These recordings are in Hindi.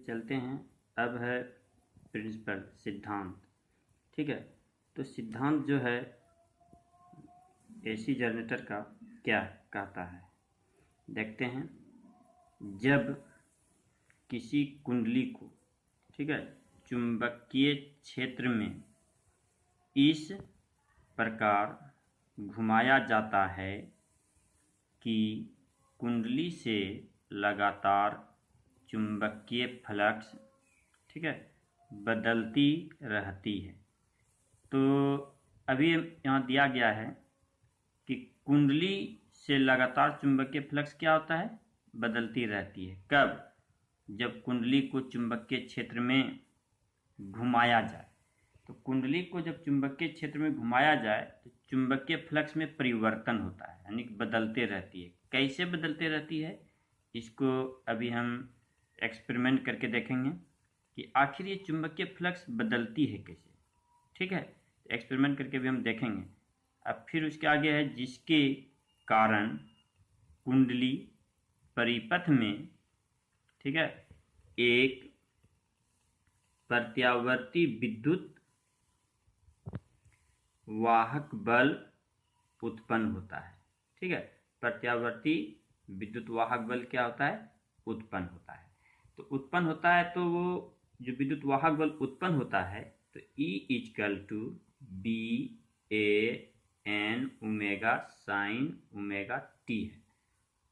चलते हैं। अब है प्रिंसिपल, सिद्धांत। ठीक है, तो सिद्धांत जो है एसी जनरेटर का क्या कहता है, देखते हैं। जब किसी कुंडली को, ठीक है, चुंबकीय क्षेत्र में इस प्रकार घुमाया जाता है कि कुंडली से लगातार चुंबकीय फ्लक्स, ठीक है, बदलती रहती है। तो अभी यहाँ दिया गया है कि कुंडली से लगातार चुंबकीय फ्लक्स क्या होता है, बदलती रहती है। कब? जब कुंडली को चुंबकीय क्षेत्र में घुमाया जाए। तो कुंडली को जब चुंबकीय क्षेत्र में घुमाया जाए तो चुंबकीय फ्लक्स में परिवर्तन होता है, यानी बदलते रहती है। कैसे बदलते रहती है, इसको अभी हम एक्सपेरिमेंट करके देखेंगे कि आखिर ये चुंबकीय फ्लक्स बदलती है कैसे। ठीक है, एक्सपेरिमेंट करके भी हम देखेंगे। अब फिर उसके आगे है जिसके कारण कुंडली परिपथ में, ठीक है, एक प्रत्यावर्ती विद्युत वाहक बल उत्पन्न होता है। ठीक है, प्रत्यावर्ती विद्युत वाहक बल क्या होता है, उत्पन्न होता है। तो उत्पन्न होता है तो वो जो विद्युत वाहक बल उत्पन्न होता है तो E = BA n sin ωt है।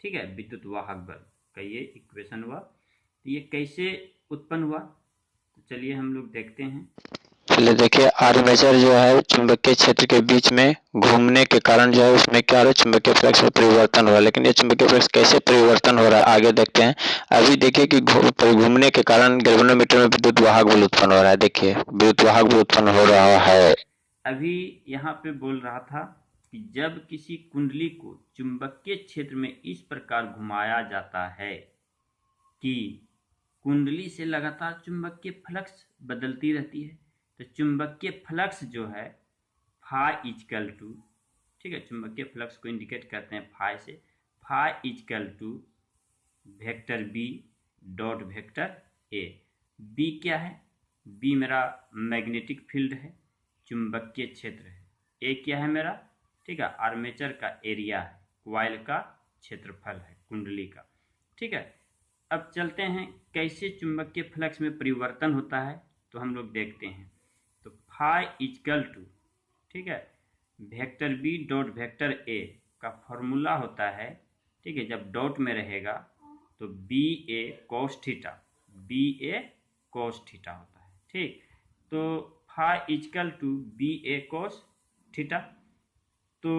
ठीक है, विद्युत वाहक बल का ये इक्वेशन हुआ। तो ये कैसे उत्पन्न हुआ, तो चलिए हम लोग देखते हैं। पहले देखिए, आर्मेचर जो है चुंबकीय क्षेत्र के बीच में घूमने के कारण जो है उसमें क्या हो रहा है, चुंबकीय फ्लक्स में परिवर्तन हो रहा है। लेकिन ये चुंबकीय फ्लक्स कैसे परिवर्तन हो रहा है आगे देखते हैं। अभी देखिए कि घूमने के कारण गैल्वेनोमीटर में विद्युत वाहक बल उत्पन्न हो रहा है। देखिए विद्युत वाहक बल उत्पन्न हो रहा है। अभी यहाँ पे बोल रहा था कि जब किसी कुंडली को चुंबकीय क्षेत्र में इस प्रकार घुमाया जाता है कि कुंडली से लगातार चुंबकीय फ्लक्स बदलती रहती है, तो चुंबकीय फ्लक्स जो है फाई = ठीक है, चुंबकीय फ्लक्स को इंडिकेट करते हैं फाई से। Phi = vector B dot vector A. B क्या है, बी मेरा मैग्नेटिक फील्ड है, चुंबकीय क्षेत्र है। ए क्या है मेरा, ठीक है, आर्मेचर का एरिया है, कॉइल का क्षेत्रफल है कुंडली का। ठीक है, अब चलते हैं कैसे चुंबकीय फ्लक्स में परिवर्तन होता है, तो हम लोग देखते हैं। तो फाई = ठीक है, vector B dot vector A का फॉर्मूला होता है, ठीक है, जब डॉट में रहेगा तो BA cos theta, BA cos theta होता है। ठीक, तो फाई = BA cos थीटा। तो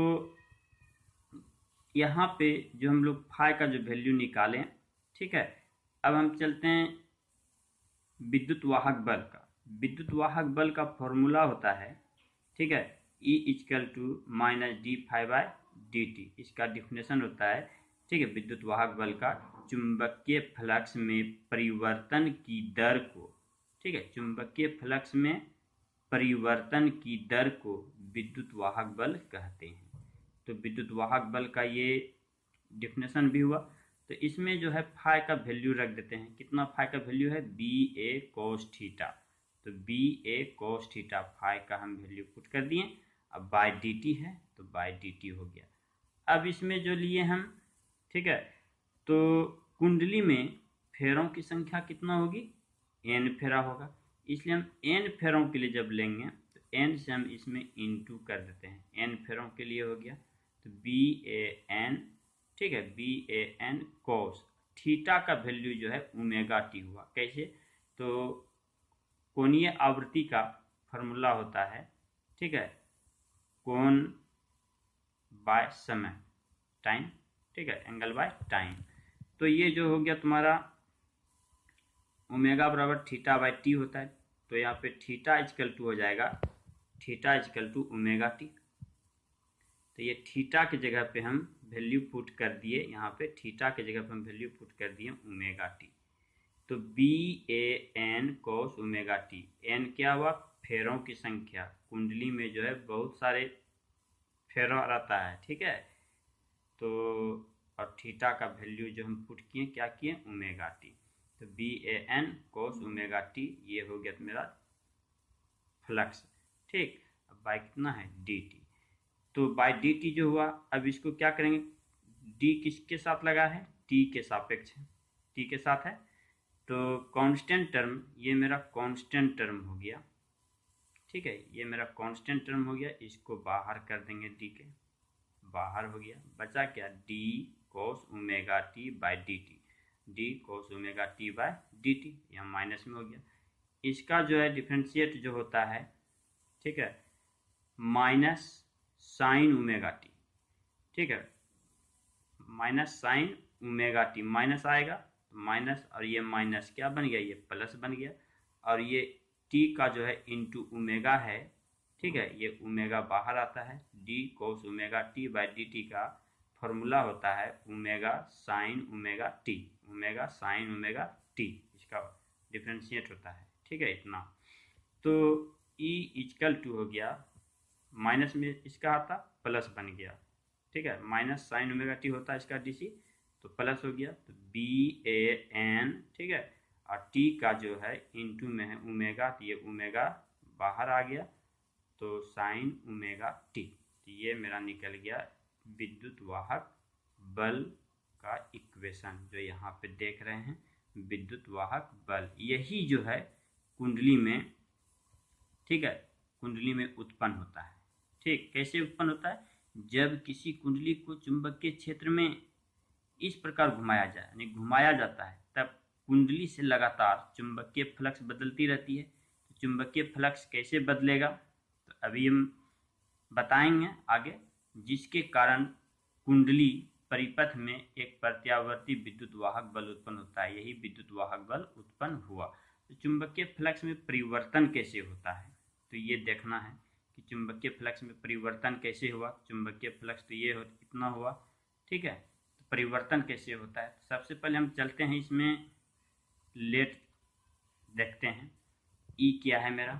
यहाँ पे जो हम लोग फाई का जो वैल्यू निकालें, ठीक है, अब हम चलते हैं विद्युत वाहक बल का। विद्युत वाहक बल का फॉर्मूला होता है, ठीक है, E = -dφ/dt। इसका डिफिनेशन होता है, ठीक है, विद्युत वाहक बल का चुंबकीय फ्लक्स में परिवर्तन की दर को, ठीक है, चुंबकीय फ्लक्स में परिवर्तन की दर को विद्युत वाहक बल कहते हैं। तो विद्युत वाहक बल का ये डिफिनेशन भी हुआ। तो इसमें जो है फाई का वैल्यू रख देते हैं। कितना फाई का वैल्यू है, BA cos थीटा। तो BA cos थीटा फाई का हम वैल्यू पुट कर दिए। अब बाय dt है तो बाय dt हो गया। अब इसमें जो लिए हम, ठीक है, तो कुंडली में फेरों की संख्या कितना होगी, n फेरा होगा। इसलिए हम n फेरों के लिए जब लेंगे तो n से हम इसमें इंटू कर देते हैं। n फेरों के लिए हो गया तो BAN, ठीक है, BAN cos थीटा का वैल्यू जो है ωt हुआ। कैसे, तो कोणीय आवृत्ति का फॉर्मूला होता है, ठीक है, कोण बाय समय, टाइम, ठीक है, एंगल बाय टाइम। तो ये जो हो गया तुम्हारा ओमेगा बराबर θ/t होता है। तो यहाँ पे थीटा = हो जाएगा θ = ωt। तो ये थीटा की जगह पे हम वैल्यू पुट कर दिए, यहाँ पे थीटा की जगह पे हम वैल्यू पुट कर दिए ωt। तो BAN cos ωt, n क्या हुआ, फेरों की संख्या। कुंडली में जो है बहुत सारे फेरा रहता है, ठीक है, तो और थीटा का वैल्यू जो हम पुट किए, क्या किए, ωt। तो BAN cos ओमेगा टी, ये हो गया मेरा फ्लक्स। ठीक, अब बाय कितना है dt, तो बाय dt जो हुआ, अब इसको क्या करेंगे, d किसके साथ लगा है, t के सापेक्ष है, t के साथ है, तो कांस्टेंट टर्म, ये मेरा कांस्टेंट टर्म हो गया। ठीक है, ये मेरा कांस्टेंट टर्म हो गया, इसको बाहर कर देंगे, d के बाहर हो गया, बचा क्या d cos omega T by dt, d cos omega T by dt, यहाँ माइनस में हो गया। इसका जो है डिफ्रेंशिएट जो होता है, ठीक है, माइनस साइन ओमेगा टी, ठीक है, minus sign omega T, minus आएगा तो माइनस, और ये माइनस क्या बन गया, ये प्लस बन गया, और ये टी का जो है इंटू ओमेगा है, ठीक है, ये ओमेगा बाहर आता है, D cos omega T by D T का फॉर्मूला होता है omega sine omega T, omega sine omega T, इसका डिफ्रेंशिएट होता है। ठीक है, इतना, तो ई इक्वल टू हो गया, माइनस में इसका आता प्लस बन गया, ठीक है, माइनस साइन ओमेगा टी होता है इसका डीसी, तो प्लस हो गया, तो BAN, ठीक है, और टी का जो है इंटू में है ओमेगा, तो ये ओमेगा बाहर आ गया, तो साइन ओमेगा टी, तो ये मेरा निकल गया विद्युत वाहक बल का इक्वेशन, जो यहाँ पे देख रहे हैं, विद्युत वाहक बल, यही जो है कुंडली में, ठीक है, कुंडली में उत्पन्न होता है। ठीक, कैसे उत्पन्न होता है, जब किसी कुंडली को चुंबकीय क्षेत्र में इस प्रकार घुमाया जाए, यानी घुमाया जाता है, तब कुंडली से लगातार चुंबकीय फ्लक्स बदलती रहती है। तो चुंबकीय फ्लक्स कैसे बदलेगा, तो अभी हम बताएंगे आगे, जिसके कारण कुंडली परिपथ में एक प्रत्यावर्ती विद्युत वाहक बल उत्पन्न होता है, यही विद्युत वाहक बल उत्पन्न हुआ। तो चुंबकीय फ्लक्स में परिवर्तन कैसे होता है, तो ये देखना है कि चुंबकीय फ्लक्स में परिवर्तन कैसे हुआ। चुंबकीय फ्लक्स तो ये इतना हुआ, ठीक है, तो परिवर्तन कैसे होता है, सबसे पहले हम चलते हैं इसमें, लेट देखते हैं। ई क्या है मेरा,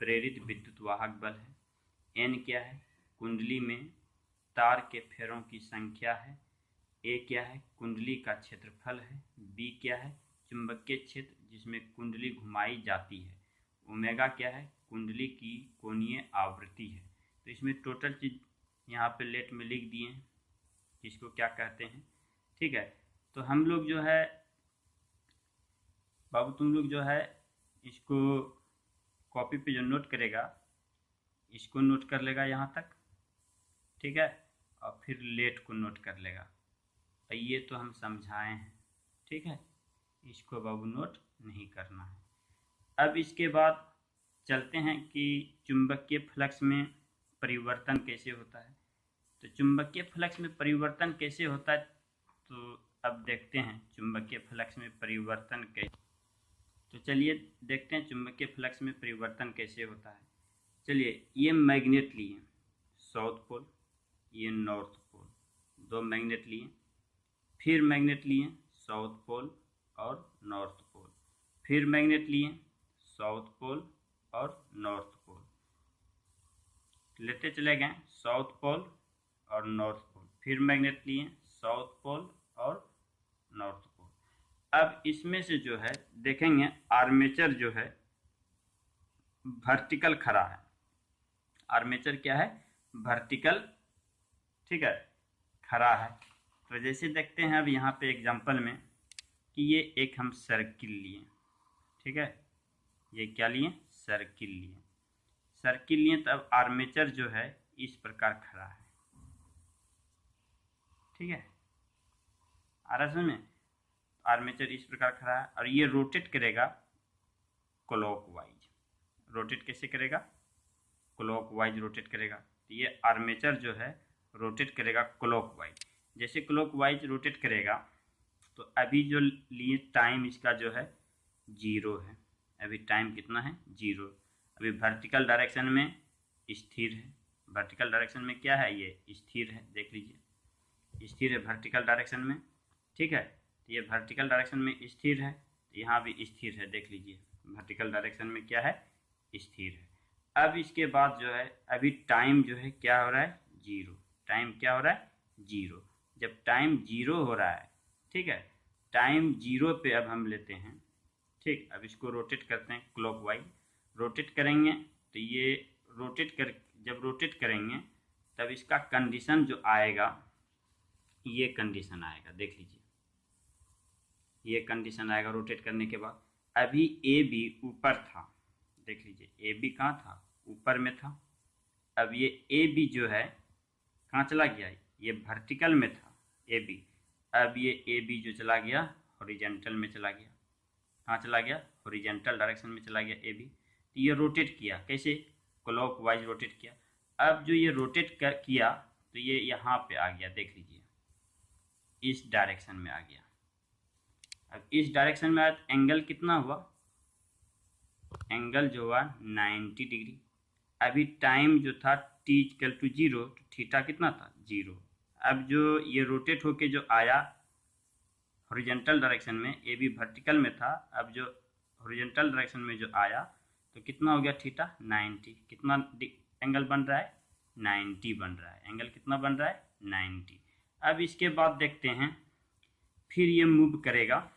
प्रेरित विद्युत वाहक बल है। एन क्या है, कुंडली में तार के फेरों की संख्या है। ए क्या है, कुंडली का क्षेत्रफल है। बी क्या है, चुंबकीय क्षेत्र जिसमें कुंडली घुमाई जाती है। ओमेगा क्या है, कुंडली की कोणीय आवृत्ति है। तो इसमें टोटल चीज यहाँ पे लेट में लिख दिए हैं, इसको क्या कहते हैं। ठीक है, तो हम लोग जो है, बाबू तुम लोग जो है इसको कॉपी पे जो नोट करेगा, इसको नोट कर लेगा यहाँ तक, ठीक है, और फिर लेट को नोट कर लेगा। तो ये तो हम समझाए हैं, ठीक है, इसको बाबू नोट नहीं करना है। अब इसके बाद चलते हैं कि चुंबकीय फ्लक्स में परिवर्तन कैसे होता है। तो चुंबकीय फ्लक्स में परिवर्तन कैसे होता है, तो अब देखते हैं चुंबकीय फ्लक्स में परिवर्तन कैसे। तो चलिए देखते हैं चुंबकीय फ्लक्स में परिवर्तन कैसे होता है। चलिए, ये मैग्नेट लिए साउथ पोल, ये नॉर्थ पोल, दो मैग्नेट लिए, फिर मैग्नेट लिए साउथ पोल और नॉर्थ पोल, फिर मैग्नेट लिए साउथ पोल और नॉर्थ पोल, लेते चले गए साउथ पोल और नॉर्थ पोल, फिर मैग्नेट लिए साउथ पोल और नॉर्थ पोल। अब इसमें से जो है देखेंगे, आर्मेचर जो है वर्टिकल खड़ा है। आर्मेचर क्या है, वर्टिकल, ठीक है, खड़ा है। तो जैसे देखते हैं अब यहाँ पे एग्जांपल में कि ये एक हम सर्किल लिए, ठीक है, ये क्या लिए, सर्किल लिए, सर्किल लिए, तब आर्मेचर जो है इस प्रकार खड़ा है, ठीक है, आ रहा समझ में। आर्मेचर इस प्रकार खड़ा है और ये रोटेट करेगा क्लॉकवाइज। रोटेट कैसे करेगा, क्लॉकवाइज रोटेट करेगा। तो ये आर्मेचर जो है रोटेट करेगा क्लॉकवाइज। जैसे क्लॉकवाइज रोटेट करेगा, तो अभी जो लिए टाइम इसका जो है 0 है, अभी टाइम कितना है 0। अभी वर्टिकल डायरेक्शन में स्थिर है, वर्टिकल डायरेक्शन में क्या है, ये स्थिर है, देख लीजिए स्थिर है वर्टिकल डायरेक्शन में, ठीक है। तो ये वर्टिकल डायरेक्शन में स्थिर है, तो यहाँ भी स्थिर है, देख लीजिए वर्टिकल डायरेक्शन में क्या है, स्थिर है। अब इसके बाद जो है अभी टाइम जो है क्या हो रहा है, 0। टाइम क्या हो रहा है, 0। जब टाइम 0 हो रहा है, ठीक है, टाइम 0 पे अब हम लेते हैं, ठीक। अब इसको रोटेट करते हैं क्लॉकवाइज, रोटेट करेंगे तो ये जब रोटेट करेंगे तब इसका कंडीशन जो आएगा, ये कंडीशन आएगा, देख लीजिए, ये कंडीशन आएगा रोटेट करने के बाद। अभी ए बी ऊपर था, देख लीजिए, ए बी कहाँ था, ऊपर में था। अब ये ए बी जो है कहाँ चला गया, ये वर्टिकल में था ए बी, अब ये ए बी जो चला गया हॉरिजॉन्टल में चला गया। कहाँ चला गया, हॉरिजॉन्टल डायरेक्शन में चला गया ए बी। तो ये रोटेट किया, कैसे, क्लॉकवाइज रोटेट किया। अब जो ये रोटेट किया तो ये यहाँ पे आ गया, देख लीजिए, इस डायरेक्शन में आ गया। अब इस डायरेक्शन में आया तो एंगल कितना हुआ, एंगल जो हुआ 90 डिग्री। अभी टाइम जो था t इक्वल टू 0, तो थीटा कितना था, 0। अब जो ये रोटेट होके जो आया हॉरिजॉन्टल डायरेक्शन में, ए बी वर्टिकल में था, अब जो हॉरिजॉन्टल डायरेक्शन में जो आया तो कितना हो गया थीटा, 90। कितना एंगल बन रहा है, 90 बन रहा है, एंगल कितना बन रहा है, 90। अब इसके बाद देखते हैं, फिर ये मूव करेगा,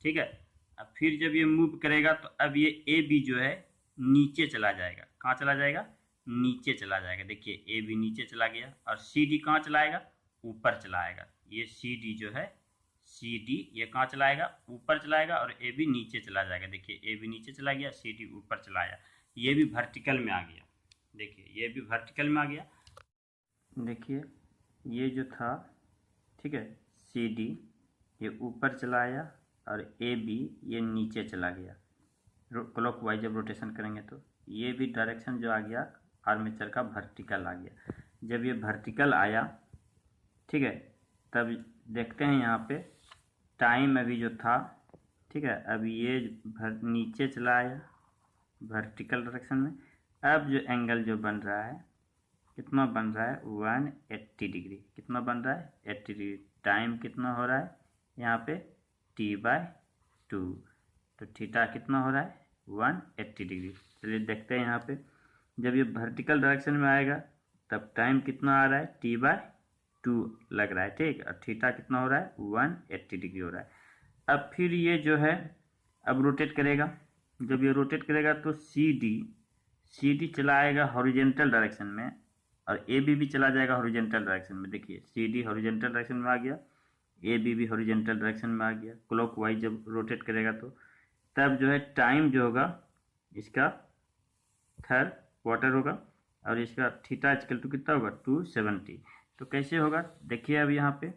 ठीक है। अब फिर जब ये मूव करेगा तो अब ये ए बी जो है नीचे चला जाएगा। कहाँ चला जाएगा, नीचे चला जाएगा। देखिए ए बी नीचे चला गया, और सी डी कहाँ चलाएगा, ऊपर चलाएगा। ये सी डी जो है, सी डी ये कहाँ चलाएगा, ऊपर चलाएगा, और ए बी नीचे चला जाएगा। देखिए ए बी नीचे चला गया, सी डी ऊपर चलाया, ये भी वर्टिकल में आ गया। देखिए ये भी वर्टिकल में आ गया। देखिए ये जो था, ठीक है, सी डी ये ऊपर चलाया और ए बी ये नीचे चला गया। क्लॉकवाइज जब रोटेशन करेंगे तो ये भी डायरेक्शन जो आ गया आर्मेचर का वर्टिकल आ गया। जब ये वर्टिकल आया, ठीक है, तब देखते हैं यहाँ पे टाइम अभी जो था, ठीक है, अब ये नीचे चला आया वर्टिकल डायरेक्शन में। अब जो एंगल जो बन रहा है, कितना बन रहा है, 180 डिग्री। कितना बन रहा है, 80 डिग्री। टाइम कितना हो रहा है यहाँ पे, t/2, तो थीटा कितना हो रहा है, 180 डिग्री। चलिए देखते हैं यहाँ पे, जब ये वर्टिकल डायरेक्शन में आएगा तब टाइम कितना आ रहा है, t/2 लग रहा है, ठीक। और थीटा कितना हो रहा है, 180 डिग्री हो रहा है। अब फिर ये जो है अब रोटेट करेगा। जब ये रोटेट करेगा तो सी डी चलाएगा हॉरिजॉन्टल डायरेक्शन में, और ए बी भी चला जाएगा हॉरिजॉन्टल डायरेक्शन में। देखिए सी डी हॉरिजॉन्टल डायरेक्शन में आ गया, ए बी भी हॉरिजॉन्टल डायरेक्शन में आ गया। क्लॉकवाइज जब रोटेट करेगा तो तब जो है टाइम जो होगा इसका 3 क्वार्टर होगा, और इसका थीटा इक्वल टू कितना होगा, 270। तो कैसे होगा, देखिए अब यहाँ पे,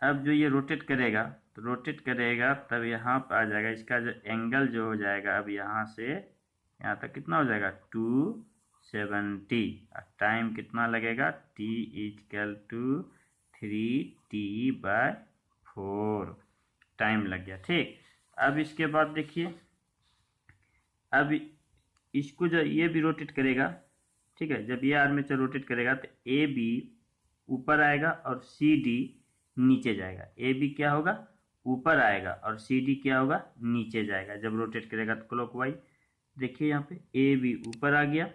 अब जो ये रोटेट करेगा तो रोटेट करेगा तब यहाँ पर आ जाएगा, इसका जो एंगल जो हो जाएगा अब यहाँ से यहाँ तक कितना हो जाएगा, 270। टाइम कितना लगेगा, t equal to 3t/4 time लग गया, ठीक। अब इसके बाद देखिए, अब इसको जो ये भी रोटेट करेगा, ठीक है, जब ये आर्मेचर रोटेट करेगा तो ए बी ऊपर आएगा और सी डी नीचे जाएगा। ए बी क्या होगा, ऊपर आएगा, और सी डी क्या होगा, नीचे जाएगा जब रोटेट करेगा तो क्लॉकवाइज। देखिए यहाँ पे ए बी ऊपर आ गया,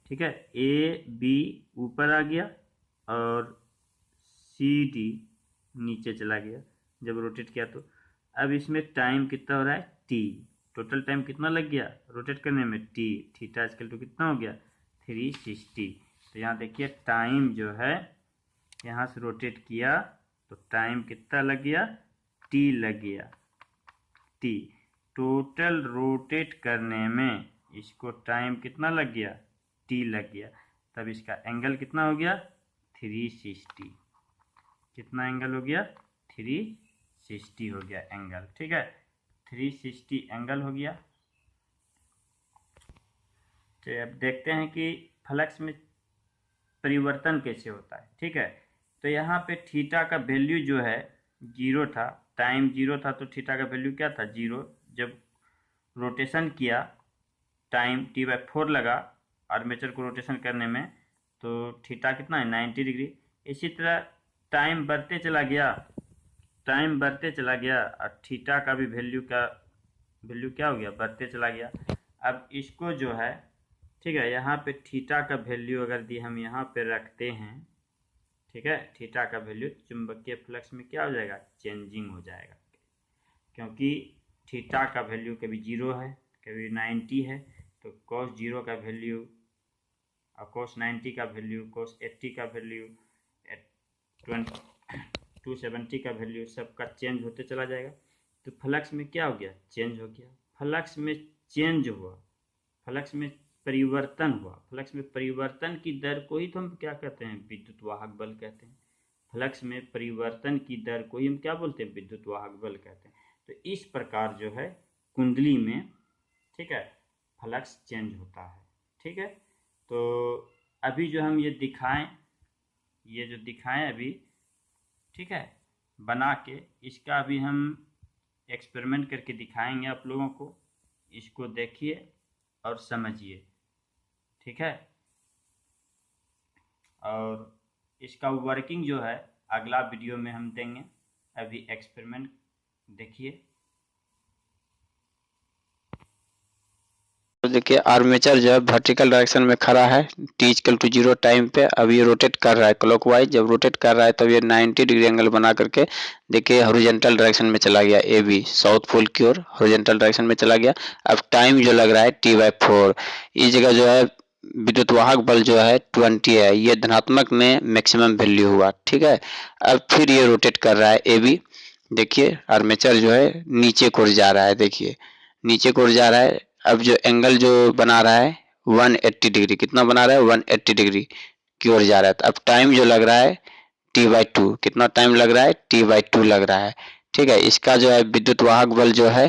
ठीक है, ए बी ऊपर आ गया और सी डी नीचे चला गया जब रोटेट किया तो। अब इसमें टाइम कितना हो रहा है, टी, टोटल टाइम कितना लग गया रोटेट करने में, टी, थीटा इक्वल टू कितना हो गया, 360। तो यहाँ देखिए टाइम जो है यहाँ से रोटेट किया तो टाइम कितना लग गया, टी लग गया, टी। टोटल रोटेट करने में इसको टाइम कितना लग गया, टी लग गया। तब इसका एंगल कितना हो गया, 360। कितना एंगल हो गया, 360 हो गया एंगल, ठीक है, 360 एंगल हो गया। तो अब देखते हैं कि फ्लक्स में परिवर्तन कैसे होता है, ठीक है। तो यहाँ पे थीटा का वैल्यू जो है 0 था, टाइम 0 था, तो थीटा का वैल्यू क्या था, 0। जब रोटेशन किया टाइम t/4 लगा आर्मेचर को रोटेशन करने में, तो थीटा कितना है, 90 डिग्री। इसी तरह टाइम बढ़ते चला गया, टाइम बढ़ते चला गया, और थीटा का भी वैल्यू क्या हो गया, बढ़ते चला गया। अब इसको जो है, ठीक है, यहाँ पे थीटा का वैल्यू अगर दी हम यहाँ पे रखते हैं, ठीक है, थीटा का वैल्यू चुंबकीय फ्लक्स में क्या हो जाएगा, चेंजिंग हो जाएगा, क्योंकि थीटा का वैल्यू कभी 0 है कभी 90 है, तो cos 0 का वैल्यू और cos 90 का वैल्यू, cos 80 का वैल्यू, 270 का वैल्यू सबका चेंज होते चला जाएगा। तो फ्लक्स में क्या हो गया, चेंज हो गया। फ्लक्स में चेंज हुआ, फ्लक्स में परिवर्तन हुआ। फ्लक्स में परिवर्तन की दर को ही तो हम क्या कहते हैं, विद्युत वाहक बल कहते हैं। फ्लक्स में परिवर्तन की दर को ही हम क्या बोलते हैं, विद्युत वाहक बल कहते हैं। तो इस प्रकार जो है कुंडली में, ठीक है, फ्लक्स चेंज होता है। ठीक है, तो अभी जो हम ये दिखाएं, ये जो दिखाएं अभी, ठीक है, बना के इसका अभी हम एक्सपेरिमेंट करके दिखाएंगे आप लोगों को। इसको देखिए और समझिए, ठीक है। और इसका वर्किंग जो है अगला वीडियो में हम देंगे। अभी एक्सपेरिमेंट देखिए। तो देखिए आर्मेचर जो है वर्टिकल डायरेक्शन में खड़ा है, t=0 टाइम पे। अब ये रोटेट कर रहा है क्लॉकवाइज। जब रोटेट कर रहा है तब ये 90 डिग्री एंगल बना करके देखिए हॉरिजॉन्टल डायरेक्शन में चला गया, ए बी साउथ पोल की ओर हॉरिजॉन्टल डायरेक्शन में चला गया। अब टाइम जो लग रहा है t/4। इस जगह जो है विद्युत वाहक बल जो है 20 है, ये धनात्मक में मैक्सिमम वैल्यू हुआ। ठीक है, अब फिर ये रोटेट कर रहा है ए बी। देखिए आर्मेचर जो है नीचे की ओर जा रहा है, देखिए नीचे की ओर जा रहा है। अब जो एंगल जो बना रहा है 180 डिग्री, कितना बना रहा है, 180 डिग्री की ओर जा रहा है। तो अब टाइम जो लग रहा है t/2, कितना टाइम लग रहा है, t/2 लग रहा है। ठीक है, इसका जो है विद्युत वाहक बल जो है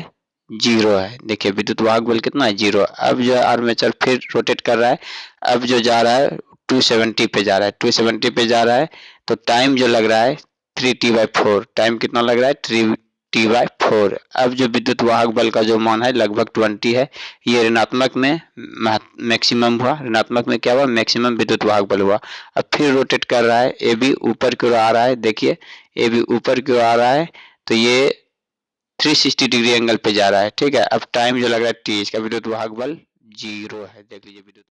0 है। देखिए विद्युत वाहक बल कितना है, 0। अब जो है आर्मेचर फिर रोटेट कर रहा है। अब जो जा रहा है 270 पे जा रहा है, 270 पे जा रहा है। तो टाइम जो लग रहा है 3t/4, टाइम कितना लग रहा है, 3t/4। अब जो विद्युत वाहक बल का जो मान है लगभग 20 है। ये ऋणात्मक में मैक्सिमम हुआ, ऋणात्मक में क्या हुआ, मैक्सिमम विद्युत वाहक बल हुआ। अब फिर रोटेट कर रहा है, ए बी ऊपर की ओर आ रहा है। देखिए ए बी ऊपर की ओर आ रहा है, तो ये 360 डिग्री एंगल पे जा रहा है। ठीक है, अब टाइम जो लग रहा है t, इसका विद्युत वाहक बल 0 है। देख लीजिए विद्युत